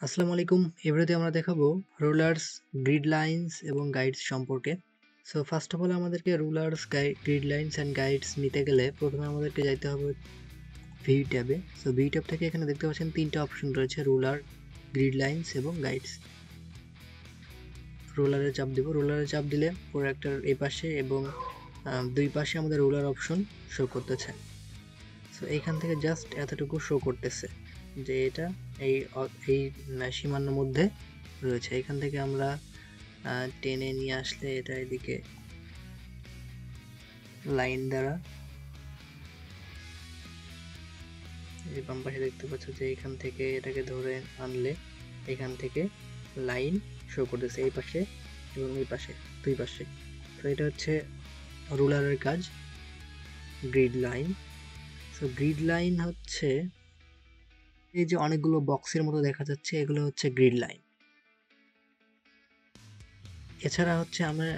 আসসালামু আলাইকুম। এবারে আমরা দেখাবো রুলার্স, গ্রিড লাইনস এবং গাইডস সম্পর্কে। সো ফার্স্ট অফ অল আমাদেরকে rulers, grid lines and guides নিতে গেলে প্রথমে আমাদেরকে যাইতে হবে ভিউ ট্যাবে। সো ভিউ ট্যাব থেকে এখানে দেখতে পাচ্ছেন ৩টা অপশন রয়েছে, রুলার, গ্রিড লাইনস এবং গাইডস। রুলারে চাপ দিব। রুলারে চাপ দিলে প্রোডাক্টের এই পাশে এবং দুই পাশে আমাদের রুলার অপশন শো করতেছে। সো এইখান থেকে জাস্ট এতটুকু শো করতেছে যে এটা এই সীমানার মধ্যে রয়েছে। এখান থেকে আমরা টেনে নিয়ে আসলে এটা এদিকে লাইন দ্বারা এই বাম পাশে দেখতে পাচ্ছ যে এখান থেকে এটাকে ধরে আনলে এখান থেকে লাইন শো করতেছে এই পাশে এবং এই পাশে, দুই পাশে। তো এটা হচ্ছে রুলারের কাজ, grid line. So grid line হচ্ছে এই যে অনেকগুলো বক্সের মতো দেখা যাচ্ছে, এগুলো হচ্ছে গ্রিড লাইন। এছাড়া হচ্ছে আমরা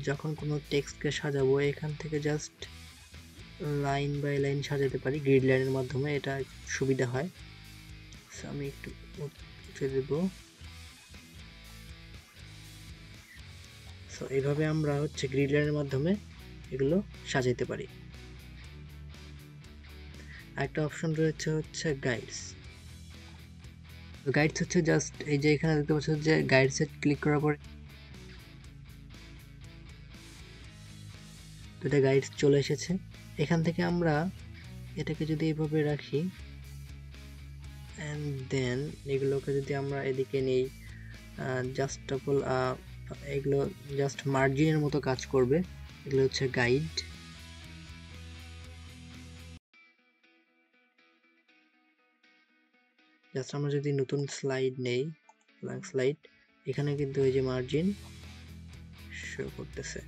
যখন কোনো টেক্সটকে সাজাবো এখান থেকে জাস্ট লাইন বাই লাইন সাজাতে পারি গ্রিড লাইনের মাধ্যমে, এটা সুবিধা হয়। আমি একটু উঠে দেব। সো এইভাবে আমরা হচ্ছে গ্রিড লাইনের মাধ্যমে এগুলো সাজাতে পারি। একটা অপশন রয়েছে হচ্ছে গাইডস। গাইডস হচ্ছে জাস্ট এই যে এখানে দেখতে পাচ্ছ যে গাইডসে ক্লিক করার পর এটা গাইডস চলে এসেছে। এখান থেকে আমরা এটাকে যদি এইভাবে রাখি অ্যান্ড দেন এগুলোকে যদি আমরা এদিকে নেই, জাস্ট এগুলো জাস্ট মার্জিনের মতো কাজ করবে। এগুলো হচ্ছে গাইড। জাস্ট আমরা যদি নতুন স্লাইড নেই, ব্ল্যাঙ্ক স্লাইড, এখানে কিন্তু এই যে মার্জিন শো করতেছে।